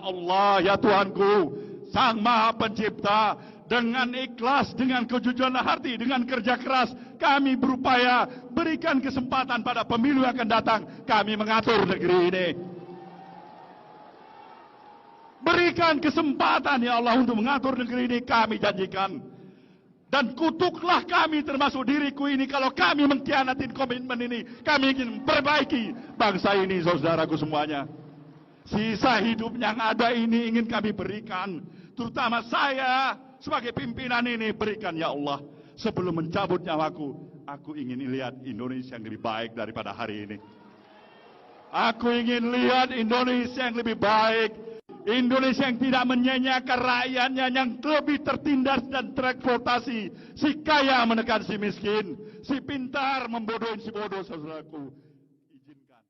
Allah, ya Tuhanku, Sang Maha Pencipta, dengan ikhlas, dengan kejujuran hati, dengan kerja keras, kami berupaya berikan kesempatan pada pemilu yang akan datang, kami mengatur negeri ini. Berikan kesempatan ya Allah untuk mengatur negeri ini, kami janjikan. Dan kutuklah kami termasuk diriku ini kalau kami mengkhianati komitmen ini. Kami ingin memperbaiki bangsa ini, saudaraku semuanya. Sisa hidup yang ada ini ingin kami berikan. Terutama saya sebagai pimpinan ini, berikan ya Allah. Sebelum mencabut nyawaku, aku ingin lihat Indonesia yang lebih baik daripada hari ini. Aku ingin lihat Indonesia yang lebih baik. Indonesia yang tidak menyanyiakan rakyatnya, yang lebih tertindas dan tereksploitasi. Si kaya menekan si miskin, si pintar membodohin si bodoh, saudaraku. Izinkan.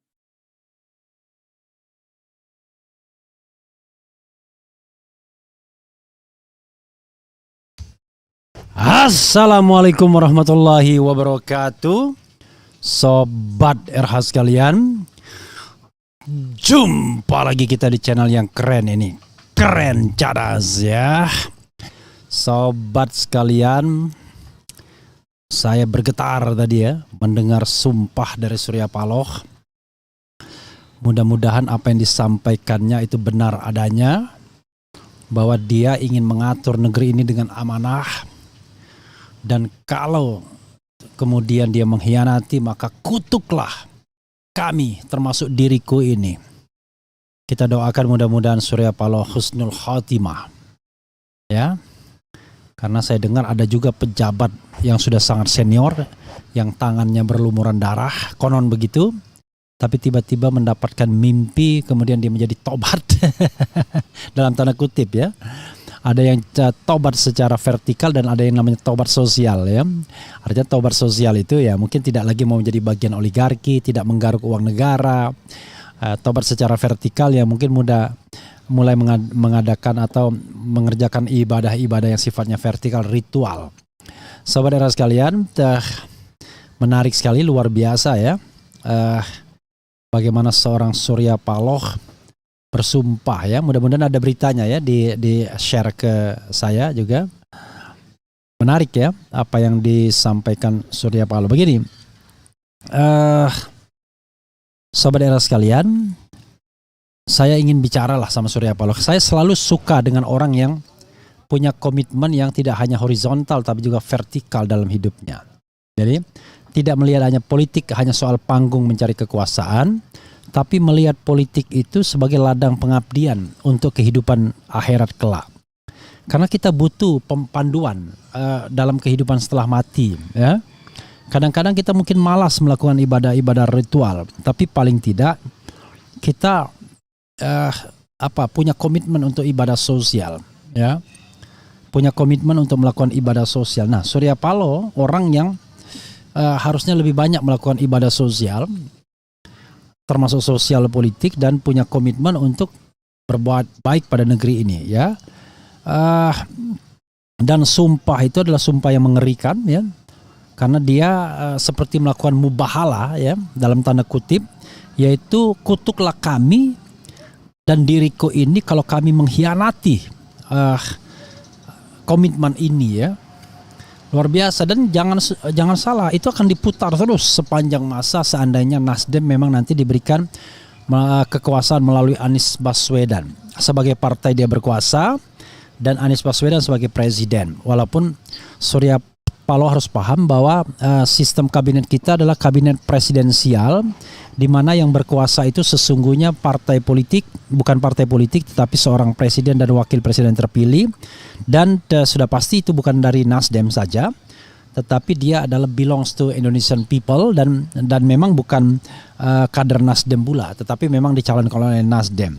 Assalamualaikum warahmatullahi wabarakatuh. Sobat RH sekalian, jumpa lagi kita di channel yang keren ini. Keren cadas ya. Sobat sekalian, saya bergetar tadi ya mendengar sumpah dari Surya Paloh. Mudah-mudahan apa yang disampaikannya itu benar adanya, bahwa dia ingin mengatur negeri ini dengan amanah. Dan kalau kemudian dia mengkhianati, maka kutuklah kami, termasuk diriku ini. Kita doakan mudah-mudahan Surya Paloh husnul khotimah. Ya. Karena saya dengar ada juga pejabat yang sudah sangat senior, yang tangannya berlumuran darah, konon begitu. Tapi tiba-tiba mendapatkan mimpi, kemudian dia menjadi tobat. Dalam tanda kutip ya. Ada yang tobat secara vertikal dan ada yang namanya tobat sosial ya. Artinya tobat sosial itu ya mungkin tidak lagi mau menjadi bagian oligarki, tidak menggaruk uang negara. Tobat secara vertikal ya mungkin mulai mengadakan atau mengerjakan ibadah-ibadah yang sifatnya vertikal, ritual. Sobat era sekalian, menarik sekali, luar biasa ya. Bagaimana seorang Surya Paloh bersumpah ya, mudah-mudahan ada beritanya ya di share ke saya juga. Menarik ya apa yang disampaikan Surya Paloh. Begini, sobat era sekalian, saya ingin bicara lah sama Surya Paloh. Saya selalu suka dengan orang yang punya komitmen yang tidak hanya horizontal tapi juga vertikal dalam hidupnya. Jadi tidak melihat hanya politik hanya soal panggung mencari kekuasaan, tapi melihat politik itu sebagai ladang pengabdian untuk kehidupan akhirat kelak. Karena kita butuh panduan dalam kehidupan setelah mati. Ya. Kadang-kadang kita mungkin malas melakukan ibadah-ibadah ritual, tapi paling tidak kita punya komitmen untuk ibadah sosial. Ya. Punya komitmen untuk melakukan ibadah sosial. Nah, Surya Paloh orang yang harusnya lebih banyak melakukan ibadah sosial, termasuk sosial politik, dan punya komitmen untuk berbuat baik pada negeri ini ya. Dan sumpah itu adalah sumpah yang mengerikan ya, karena dia seperti melakukan mubahalah ya dalam tanda kutip, yaitu kutuklah kami dan diriku ini kalau kami mengkhianati komitmen ini ya. Luar biasa. Dan jangan salah, itu akan diputar terus sepanjang masa seandainya Nasdem memang nanti diberikan kekuasaan melalui Anies Baswedan. Sebagai partai dia berkuasa dan Anies Baswedan sebagai presiden. Walaupun Surya Paloh harus paham bahwa sistem kabinet kita adalah kabinet presidensial, di mana yang berkuasa itu sesungguhnya partai politik, bukan partai politik tetapi seorang presiden dan wakil presiden terpilih. Dan sudah pasti itu bukan dari Nasdem saja, tetapi dia adalah belongs to Indonesian people dan memang bukan kader Nasdem pula, tetapi memang dicalonkan oleh Nasdem.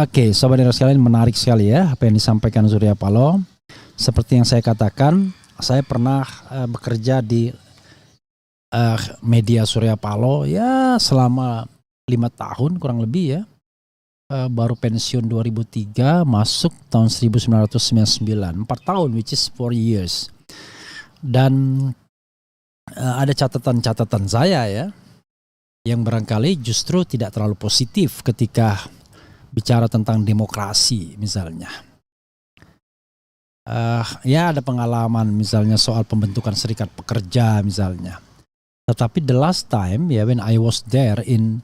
Oke, sobat era sekalian, menarik sekali ya apa yang disampaikan Surya Paloh. Seperti yang saya katakan, saya pernah bekerja di media Surya Paloh ya selama 5 tahun kurang lebih ya. Baru pensiun 2003, masuk tahun 1999, 4 tahun, which is 4 years. Dan ada catatan-catatan saya ya, yang barangkali justru tidak terlalu positif ketika bicara tentang demokrasi misalnya. Ya ada pengalaman misalnya soal pembentukan serikat pekerja misalnya. Tetapi the last time ya when I was there in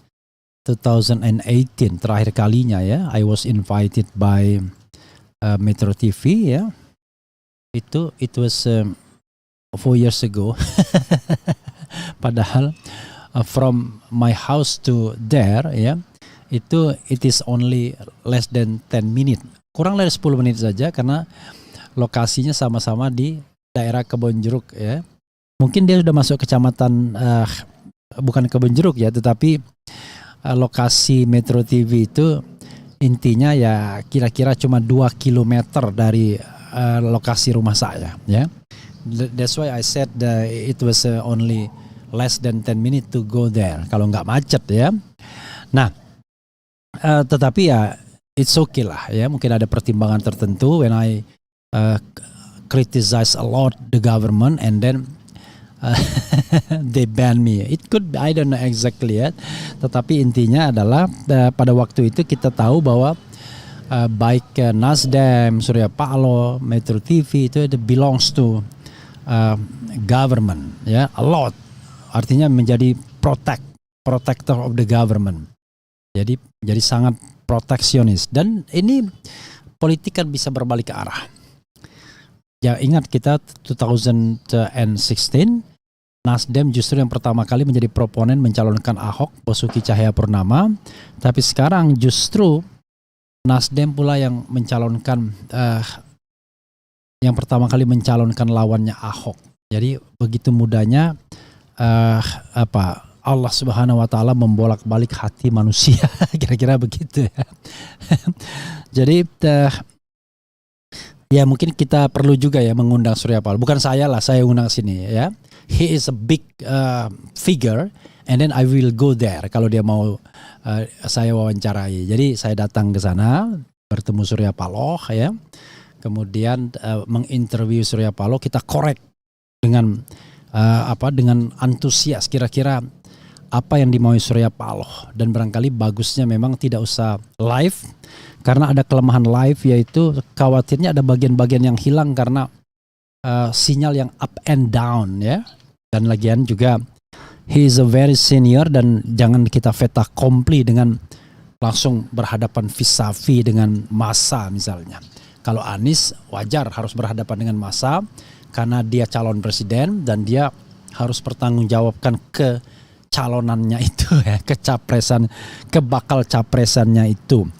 2018 terakhir kalinya ya, I was invited by Metro TV ya. It was 4 years ago. Padahal from my house to there ya, it is only less than 10 minutes. Kurang dari 10 menit saja karena lokasinya sama-sama di daerah Kebonjeruk ya. Mungkin dia sudah masuk kecamatan bukan Kebonjeruk ya, tetapi lokasi Metro TV itu intinya ya kira-kira cuma 2 kilometer dari lokasi rumah saya ya. That's why I said it was only less than 10 minutes to go there kalau nggak macet ya. Nah, tetapi ya it's okay lah ya. Mungkin ada pertimbangan tertentu when I criticize a lot the government and then they ban me. It could, I don't know exactly yet. Tetapi intinya adalah pada waktu itu kita tahu bahwa baik Nasdem, Surya Paloh, Metro TV itu belongs to government ya, a lot. Artinya menjadi protector of the government. Jadi sangat proteksionis dan ini politik kan bisa berbalik ke arah. Ya ingat kita 2016 Nasdem justru yang pertama kali menjadi proponen mencalonkan Ahok, Basuki Cahayapurnama, tapi sekarang justru Nasdem pula yang mencalonkan yang pertama kali mencalonkan lawannya Ahok. Jadi begitu mudahnya Allah Subhanahu wa taala membolak-balik hati manusia, kira-kira begitu ya. Jadi ya mungkin kita perlu juga ya mengundang Surya Paloh. Bukan saya lah, saya undang sini ya. He is a big figure and then I will go there kalau dia mau saya wawancarai. Jadi saya datang ke sana bertemu Surya Paloh ya. Kemudian menginterview Surya Paloh, kita korek dengan dengan antusias kira-kira apa yang dimaui Surya Paloh, dan barangkali bagusnya memang tidak usah live karena ada kelemahan live, yaitu khawatirnya ada bagian-bagian yang hilang karena sinyal yang up and down ya. Dan lagian juga he is a very senior dan jangan kita fait accompli dengan langsung berhadapan vis-a-vis dengan massa misalnya. Kalau Anies wajar harus berhadapan dengan massa karena dia calon presiden dan dia harus bertanggungjawabkan kecalonannya itu ya, kebakal capresannya itu.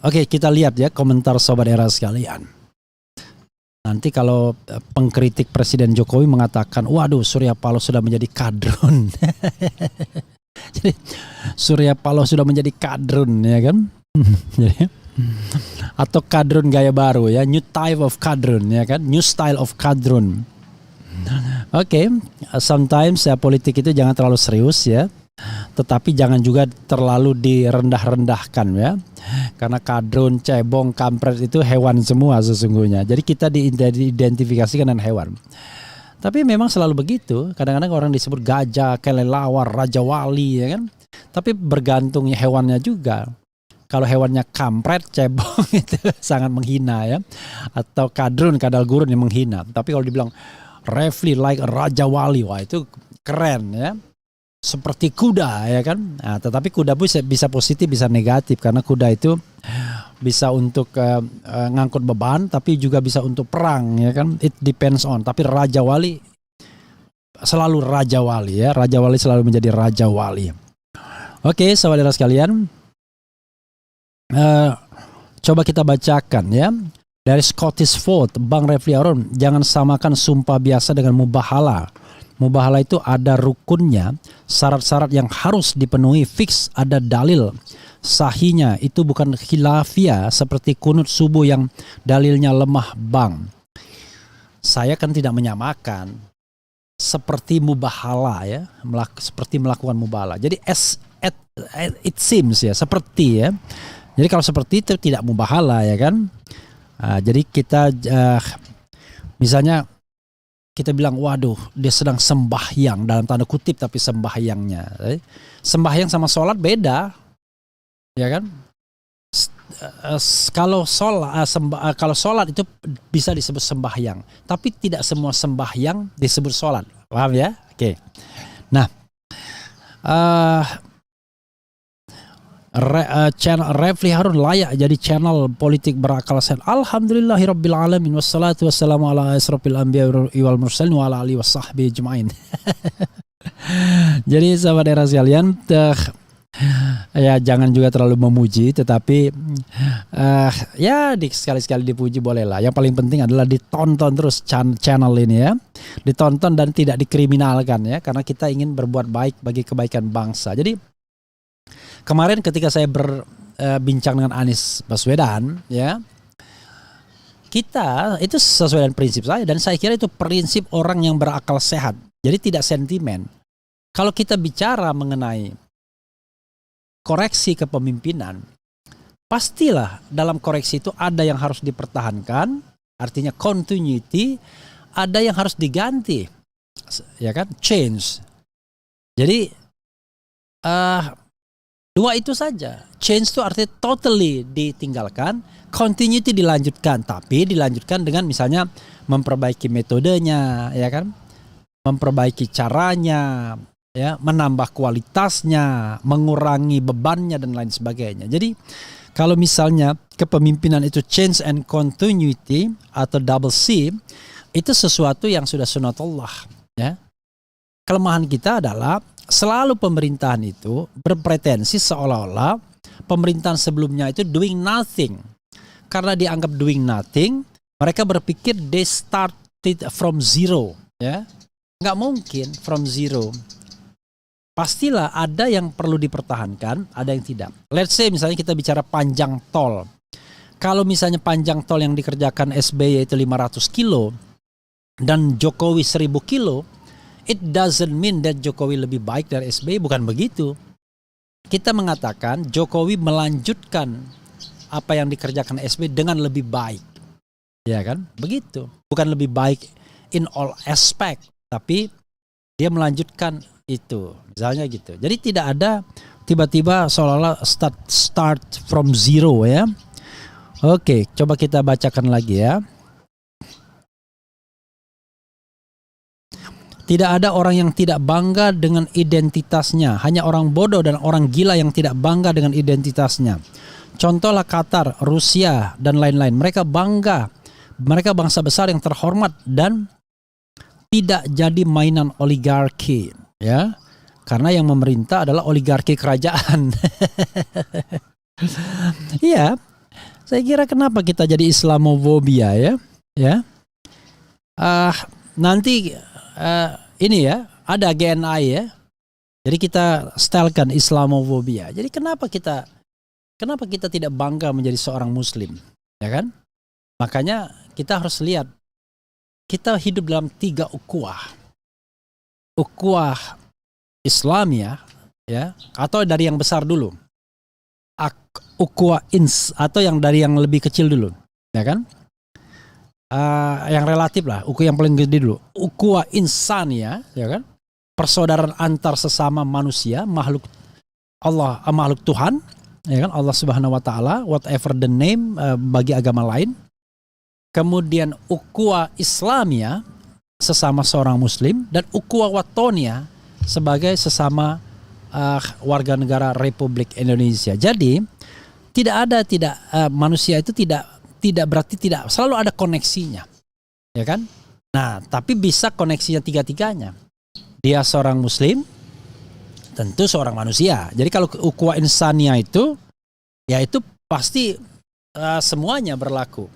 Oke, kita lihat ya komentar Sobat Era sekalian. Nanti kalau pengkritik Presiden Jokowi mengatakan, waduh Surya Paloh sudah menjadi kadrun. Jadi Surya Paloh sudah menjadi kadrun ya kan. Atau kadrun gaya baru ya, new type of kadrun ya kan, new style of kadrun. Sometimes politik itu jangan terlalu serius ya. Tetapi jangan juga terlalu direndah-rendahkan ya. Karena kadrun, cebong, kampret itu hewan semua sesungguhnya. Jadi kita diidentifikasikan dengan hewan. Tapi memang selalu begitu. Kadang-kadang orang disebut gajah, kelelawar, raja wali ya kan. Tapi bergantungnya hewannya juga. Kalau hewannya kampret, cebong itu sangat menghina ya. Atau kadrun, kadal gurun yang menghina. Tapi kalau dibilang Refli like raja wali, wah itu keren ya. Seperti kuda ya kan. Nah, tetapi kuda bisa positif bisa negatif karena kuda itu bisa untuk ngangkut beban tapi juga bisa untuk perang ya kan. It depends on. Tapi raja wali selalu raja wali ya. Raja wali selalu menjadi raja wali. Oke, saudara sekalian. Coba kita bacakan ya. Dari Scottish Fold, Bang Refli Harun, jangan samakan sumpah biasa dengan mubahala. Mubahala itu ada rukunnya, syarat-syarat yang harus dipenuhi, fix, ada dalil sahihnya. Itu bukan khilafiyah seperti kunut subuh yang dalilnya lemah, Bang. Saya kan tidak menyamakan seperti mubahala ya, seperti melakukan mubahala. Jadi it seems ya, seperti ya. Jadi kalau seperti itu tidak mubahala ya kan. Jadi kita misalnya kita bilang, waduh, dia sedang sembahyang dalam tanda kutip, tapi sembahyangnya, sembahyang sama sholat beda, ya kan? Kalau sholat itu bisa disebut sembahyang, tapi tidak semua sembahyang disebut sholat, paham ya? Oke. Nah, channel Refli Harun layak jadi channel politik berakal sehat. Alhamdulillahirabbil alamin wassalatu wassalamu ala asrofil anbiya wal mursalin wa ala alihi washabbihi ajmain. Jadi sahabat era sekalian, ya jangan juga terlalu memuji, tetapi ya sekali-sekali dipuji bolehlah. Yang paling penting adalah ditonton terus channel ini ya, ditonton dan tidak dikriminalkan ya, karena kita ingin berbuat baik bagi kebaikan bangsa. Jadi kemarin ketika saya berbincang dengan Anies Baswedan ya, kita itu sesuai dengan prinsip saya, dan saya kira itu prinsip orang yang berakal sehat. Jadi tidak sentimen. Kalau kita bicara mengenai koreksi kepemimpinan, pastilah dalam koreksi itu ada yang harus dipertahankan, artinya continuity, ada yang harus diganti, ya kan, change. Jadi dua itu saja. Change itu artinya totally ditinggalkan, continuity dilanjutkan, tapi dilanjutkan dengan misalnya memperbaiki metodenya, ya kan, memperbaiki caranya, ya, menambah kualitasnya, mengurangi bebannya dan lain sebagainya. Jadi kalau misalnya kepemimpinan itu change and continuity atau double C, itu sesuatu yang sudah sunatullah ya. Kelemahan kita adalah selalu pemerintahan itu berpretensi seolah-olah pemerintahan sebelumnya itu doing nothing. Karena dianggap doing nothing, mereka berpikir they started from zero ya. Nggak mungkin from zero. Pastilah ada yang perlu dipertahankan, ada yang tidak. Let's say misalnya kita bicara panjang tol. Kalau misalnya panjang tol yang dikerjakan SBY itu 500 kilo dan Jokowi 1000 kilo, it doesn't mean that Jokowi lebih baik dari SBY, bukan begitu. Kita mengatakan Jokowi melanjutkan apa yang dikerjakan SBY dengan lebih baik. Ya kan? Begitu. Bukan lebih baik in all aspect, tapi dia melanjutkan itu, misalnya gitu. Jadi tidak ada tiba-tiba seolah-olah start from zero ya. Oke, coba kita bacakan lagi ya. Tidak ada orang yang tidak bangga dengan identitasnya. Hanya orang bodoh dan orang gila yang tidak bangga dengan identitasnya. Contohlah Qatar, Rusia, dan lain-lain. Mereka bangga. Mereka bangsa besar yang terhormat dan tidak jadi mainan oligarki. Ya, karena yang memerintah adalah oligarki kerajaan. Iya, saya kira kenapa kita jadi Islamofobia ya, ya. Nanti ini ya ada GNI ya, jadi kita stylekan Islamofobia. Jadi kenapa kita tidak bangga menjadi seorang Muslim, ya kan? Makanya kita harus lihat kita hidup dalam 3 ukhuwah. Ukhuwah Islamiyah ya, atau dari yang besar dulu. Ukhuwah atau yang dari yang lebih kecil dulu, ya kan? Yang relatif lah, yang paling gede dulu. Ukhuwah Insaniyah, ya kan? Persaudaraan antar sesama manusia, makhluk Allah, makhluk Tuhan, ya kan? Allah Subhanahu wa taala, whatever the name bagi agama lain. Kemudian ukhuwah Islamiyah, sesama seorang Muslim, dan ukhuwah Watoniyah sebagai sesama warga negara Republik Indonesia. Jadi manusia itu tidak berarti tidak, selalu ada koneksinya, ya kan? Nah, tapi bisa koneksinya tiga-tiganya. Dia seorang Muslim, tentu seorang manusia. Jadi kalau ukhuwah Insaniyah itu, ya itu pasti semuanya berlaku.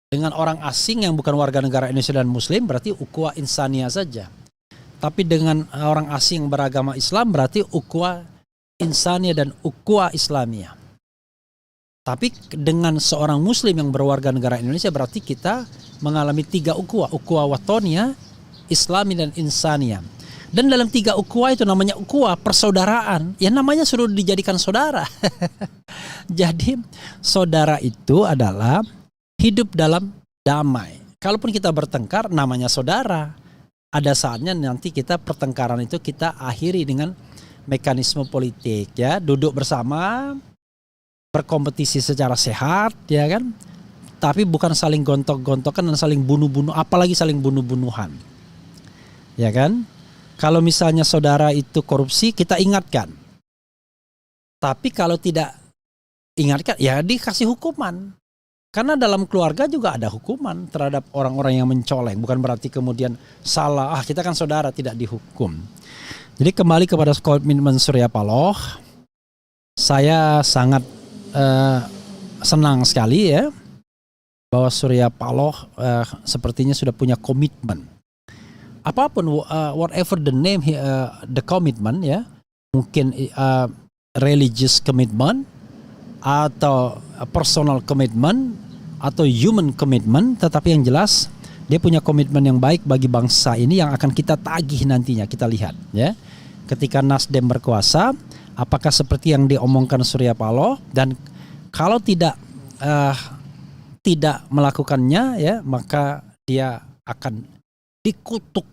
Dengan orang asing yang bukan warga negara Indonesia dan Muslim berarti ukhuwah Insaniyah saja. Tapi dengan orang asing yang beragama Islam berarti ukhuwah Insaniyah dan ukhuwah Islamiyah. Tapi dengan seorang Muslim yang berwarga negara Indonesia berarti kita mengalami 3 ukhuwah. Ukhuwah Watoniyah, Islami, dan Insaniyah. Dan dalam 3 ukhuwah itu namanya ukhuwah persaudaraan. Ya namanya sudah dijadikan saudara. Jadi saudara itu adalah hidup dalam damai. Kalaupun kita bertengkar namanya saudara. ada saatnya nanti kita pertengkaran itu kita akhiri dengan mekanisme politik ya, duduk bersama, berkompetisi secara sehat ya kan, tapi bukan saling gontok-gontokan dan saling bunuh-bunuh, apalagi saling bunuh-bunuhan ya kan. Kalau misalnya saudara itu korupsi, kita ingatkan, tapi kalau tidak ingatkan ya dikasih hukuman. Karena dalam keluarga juga ada hukuman terhadap orang-orang yang mencoleng. Bukan berarti kemudian salah, kita kan saudara, tidak dihukum. Jadi kembali kepada komitmen Surya Paloh, saya sangat senang sekali ya bahwa Surya Paloh sepertinya sudah punya komitmen. Apapun, whatever the name, the commitment ya, mungkin religious commitment, atau personal commitment, atau human commitment, tetapi yang jelas dia punya komitmen yang baik bagi bangsa ini yang akan kita tagih nantinya. Kita lihat ya, ketika Nasdem berkuasa, apakah seperti yang diomongkan Surya Paloh, dan kalau tidak melakukannya ya, maka dia akan dikutuk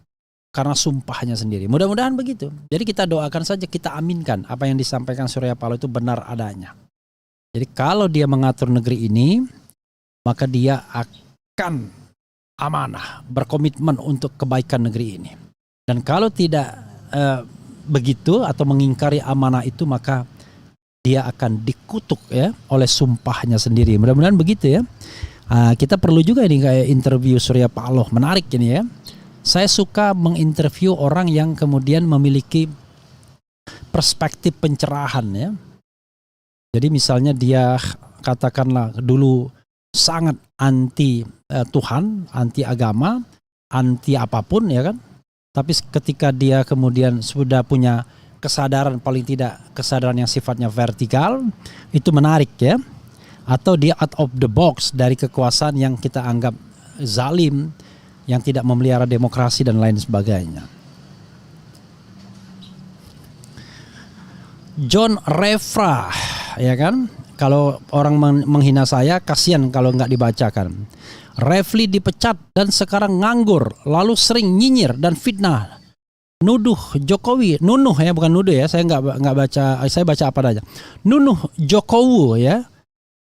karena sumpahnya sendiri. Mudah-mudahan begitu. Jadi kita doakan saja, kita aminkan apa yang disampaikan Surya Paloh itu benar adanya. Jadi kalau dia mengatur negeri ini, maka dia akan amanah, berkomitmen untuk kebaikan negeri ini. Dan kalau tidak begitu atau mengingkari amanah itu, maka dia akan dikutuk ya oleh sumpahnya sendiri. Mudah-mudahan begitu ya. Kita perlu juga ini kayak interview Surya Paloh, menarik ini ya. Saya suka menginterview orang yang kemudian memiliki perspektif pencerahan ya. Jadi misalnya dia katakanlah dulu sangat anti Tuhan, anti agama, anti apapun ya kan. Tapi ketika dia kemudian sudah punya kesadaran, paling tidak kesadaran yang sifatnya vertikal, itu menarik ya. Atau dia out of the box dari kekuasaan yang kita anggap zalim, yang tidak memelihara demokrasi dan lain sebagainya. John Refra, ya kan? Kalau orang menghina saya, kasihan kalau nggak dibacakan. Refli dipecat dan sekarang nganggur, lalu sering nyinyir dan fitnah. Nuduh Jokowi, nunuh ya, bukan nuduh ya. Saya nggak baca, saya baca apa aja. Nunuh Jokowi ya,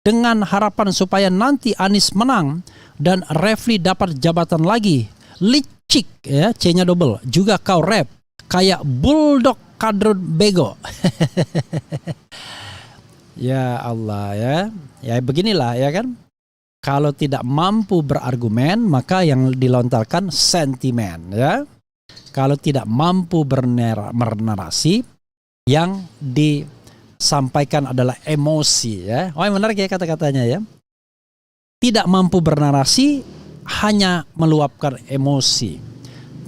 dengan harapan supaya nanti Anies menang dan Refli dapat jabatan lagi. Licik ya, C-nya double. Juga kau rap kayak bulldog kadrun bego. Ya Allah ya. Ya beginilah ya kan. Kalau tidak mampu berargumen, maka yang dilontarkan sentimen ya. Kalau tidak mampu bernarasi, yang disampaikan adalah emosi ya. Oh, menarik ya kata-katanya ya. Tidak mampu bernarasi, hanya meluapkan emosi.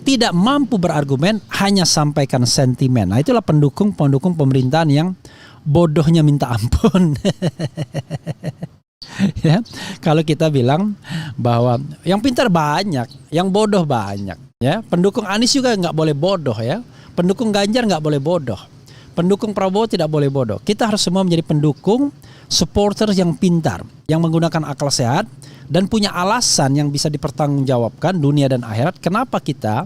Tidak mampu berargumen, hanya sampaikan sentimen. Nah, itulah pendukung pemerintahan yang bodohnya minta ampun. Ya, kalau kita bilang bahwa yang pintar banyak, yang bodoh banyak. Ya, pendukung Anies juga nggak boleh bodoh ya. Pendukung Ganjar nggak boleh bodoh. Pendukung Prabowo tidak boleh bodoh. Kita harus semua menjadi pendukung, supporter yang pintar, yang menggunakan akal sehat dan punya alasan yang bisa dipertanggungjawabkan dunia dan akhirat. Kenapa kita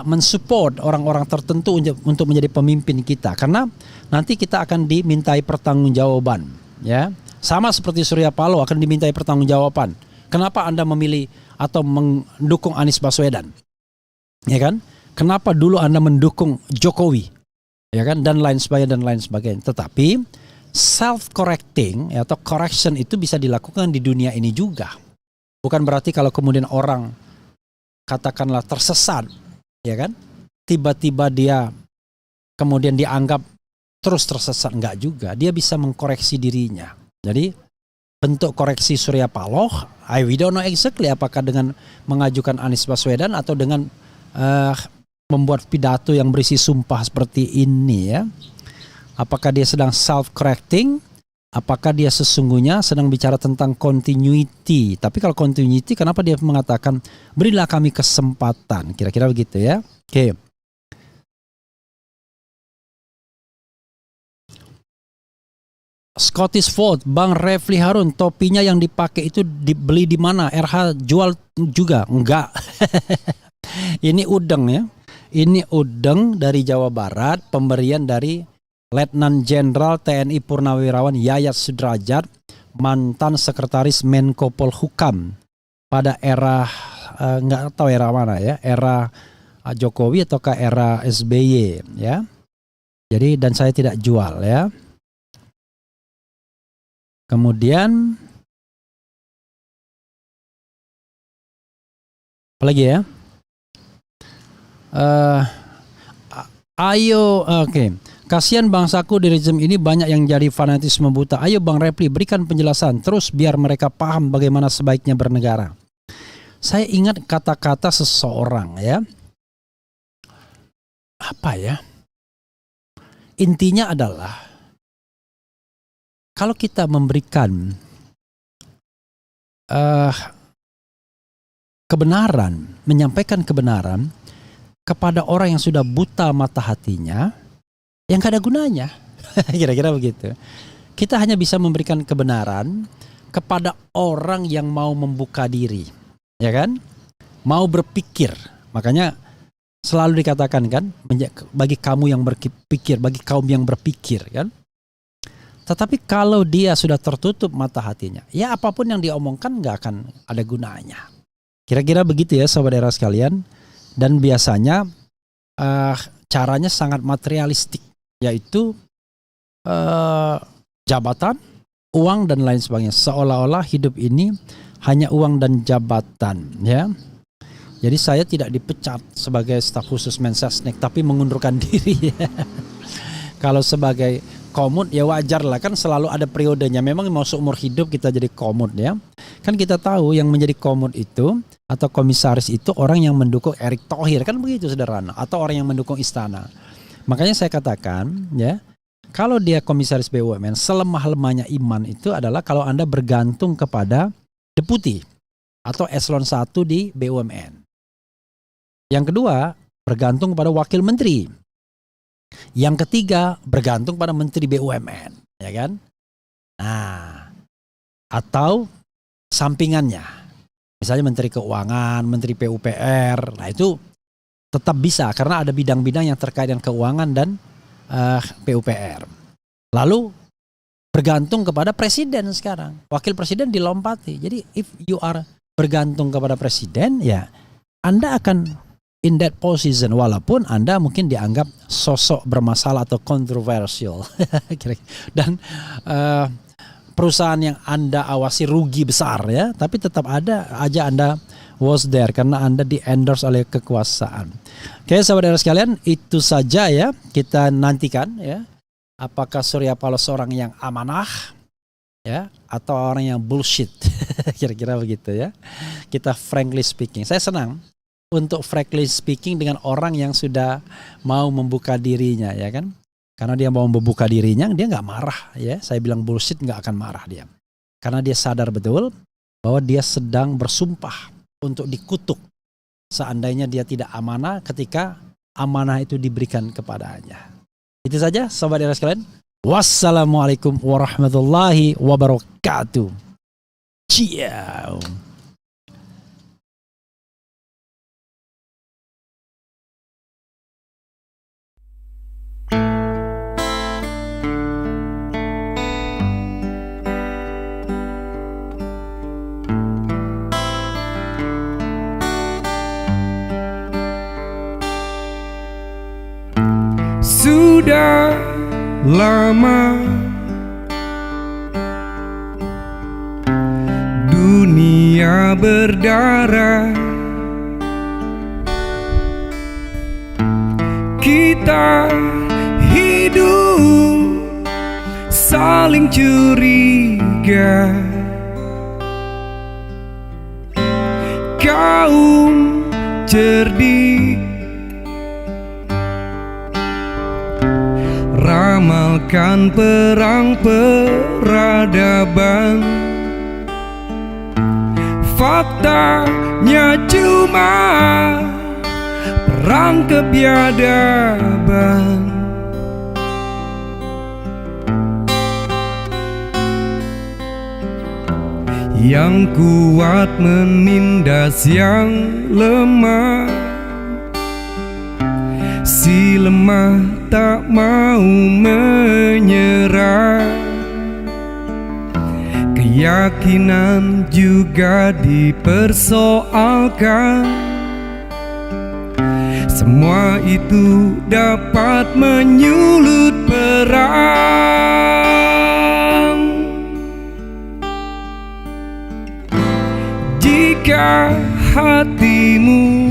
mensupport orang-orang tertentu untuk menjadi pemimpin kita? Karena nanti kita akan dimintai pertanggungjawaban, ya. Sama seperti Surya Paloh akan dimintai pertanggungjawaban. Kenapa Anda memilih atau mendukung Anies Baswedan? Ya kan? Kenapa dulu Anda mendukung Jokowi? Ya kan? Dan lain sebagainya. Tetapi self-correcting atau correction itu bisa dilakukan di dunia ini juga. Bukan berarti kalau kemudian orang katakanlah tersesat, ya kan? Tiba-tiba dia kemudian dianggap terus tersesat, enggak juga. Dia bisa mengkoreksi dirinya. Jadi bentuk koreksi Surya Paloh, we don't know exactly apakah dengan mengajukan Anies Baswedan atau dengan membuat pidato yang berisi sumpah seperti ini ya. Apakah dia sedang self-correcting? Apakah dia sesungguhnya sedang bicara tentang continuity? Tapi kalau continuity, kenapa dia mengatakan berilah kami kesempatan? Kira-kira begitu ya. Oke. Scottish Fold, Bang Refli Harun, topinya yang dipakai itu dibeli di mana? RH jual juga? Enggak. Ini udeng ya. Ini udeng dari Jawa Barat, pemberian dari Letnan Jenderal TNI Purnawirawan Yayat Sudrajat, mantan sekretaris Menko Polhukam pada era nggak tahu era mana ya, era Jokowi ataukah era SBY ya. Jadi dan saya tidak jual ya. Kemudian apa lagi ya? Oke. Kasihan bangsaku di rezim ini banyak yang jadi fanatisme buta. Ayo Bang Repli berikan penjelasan terus biar mereka paham bagaimana sebaiknya bernegara. Saya ingat kata-kata seseorang ya. Apa ya? Intinya adalah kalau kita memberikan kebenaran, menyampaikan kebenaran kepada orang yang sudah buta mata hatinya, yang gak ada gunanya. Kira-kira begitu. Kita hanya bisa memberikan kebenaran kepada orang yang mau membuka diri, ya kan? Mau berpikir. Makanya selalu dikatakan kan, bagi kamu yang berpikir, bagi kaum yang berpikir kan. Tetapi kalau dia sudah tertutup mata hatinya, ya apapun yang diomongkan gak akan ada gunanya. Kira-kira begitu ya sahabat daerah sekalian. Dan biasanya caranya sangat materialistik, yaitu jabatan, uang dan lain sebagainya. Seolah-olah hidup ini hanya uang dan jabatan ya. Jadi saya tidak dipecat sebagai staf khusus Mensesnek, tapi mengundurkan diri ya. Kalau sebagai komut ya wajar lah, kan selalu ada periodenya. Memang mau seumur hidup kita jadi komut ya. Kan kita tahu yang menjadi komut itu atau komisaris itu orang yang mendukung Erick Thohir, kan begitu sederhana, atau orang yang mendukung istana. Makanya saya katakan ya, kalau dia komisaris BUMN, selemah-lemahnya iman itu adalah kalau Anda bergantung kepada deputi atau eselon 1 di BUMN. Yang kedua, bergantung kepada wakil menteri. Yang ketiga, bergantung pada menteri BUMN, ya kan? Nah, atau sampingannya, misalnya menteri keuangan, menteri PUPR, nah itu tetap bisa karena ada bidang-bidang yang terkait dengan keuangan dan PUPR. Lalu bergantung kepada presiden sekarang, wakil presiden dilompati. Jadi if you are bergantung kepada presiden, ya Anda akan in that position, walaupun Anda mungkin dianggap sosok bermasalah atau kontroversial. Dan perusahaan yang Anda awasi rugi besar ya, tapi tetap ada aja Anda was there karena Anda di-endorse oleh kekuasaan. Oke sahabat daerah sekalian, itu saja ya, kita nantikan ya, apakah Surya Paloh seorang yang amanah ya atau orang yang bullshit. Kira-kira begitu ya. Kita frankly speaking, saya senang untuk frankly speaking dengan orang yang sudah mau membuka dirinya ya kan. Karena dia mau membuka dirinya, dia nggak marah ya. Saya bilang bullshit, nggak akan marah dia. Karena dia sadar betul bahwa dia sedang bersumpah untuk dikutuk seandainya dia tidak amanah ketika amanah itu diberikan kepadanya. Itu saja sahabat daerah sekalian. Wassalamualaikum warahmatullahi wabarakatuh. Ciao. Sudah lama dunia berdarah, kita hidup saling curiga. Kaum cerdik ramalkan perang peradaban, faktanya cuma perang kebiadaban. Yang kuat menindas yang lemah, si lemah tak mau menyerah. Keyakinan juga dipersoalkan. Semua itu dapat menyulut perang. Jika hatimu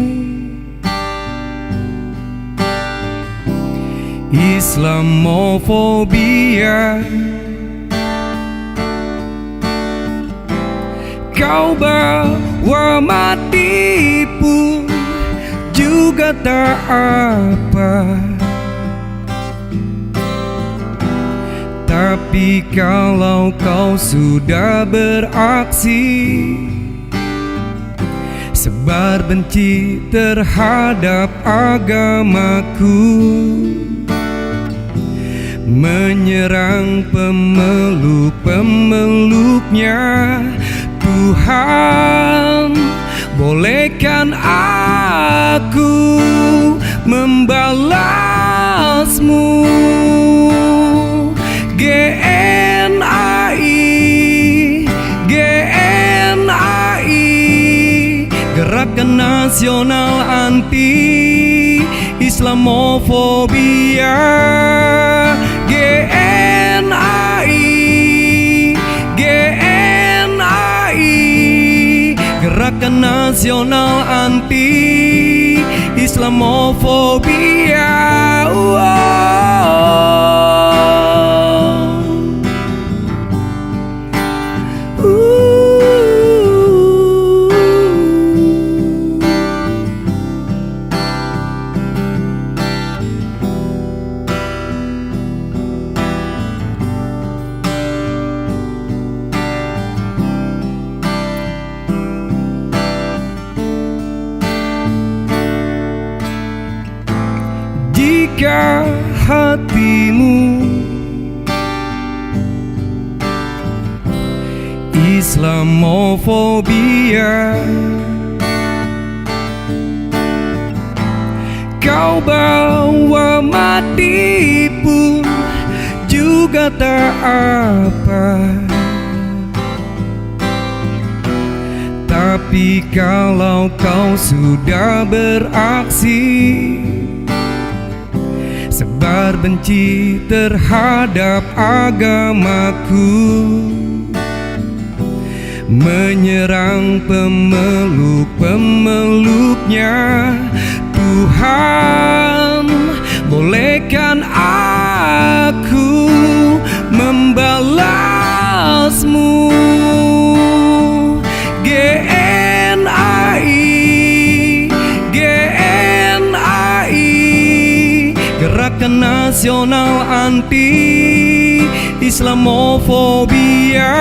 Islamofobia, kau bawa mati pun juga tak apa. Tapi kalau kau sudah beraksi sebar benci terhadap agamaku, menyerang pemeluk-pemeluknya, Tuhan, bolehkan aku membalasmu. GNAI, GNAI, Gerakan Nasional Anti Islamofobia. GNAI, GNAI, Gerakan Nasional Anti Islamofobia. Jika hatimu Islamofobia, kau bawa mati pun juga tak apa. Tapi kalau kau sudah beraksi sebar benci terhadap agamaku, menyerang pemeluk-pemeluknya, Tuhan, bolehkan aku membalasmu. GNAI, GNAI, Gerakan Nasional Anti Islamofobia.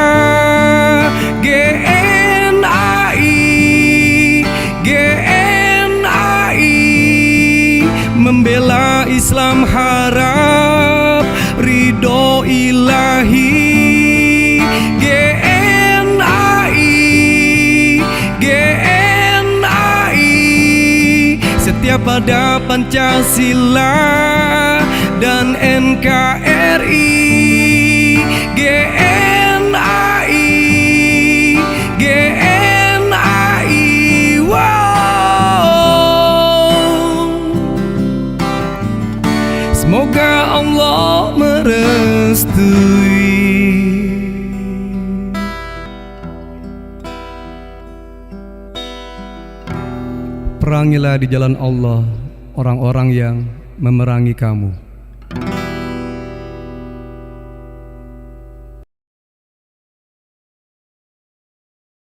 GNAI, GNAI, membela Islam harap ridho ilahi. Setia pada Pancasila dan NKRI. GNAI, GNAI, wow. Semoga Allah merestui. Perangilah di jalan Allah orang-orang yang memerangi kamu.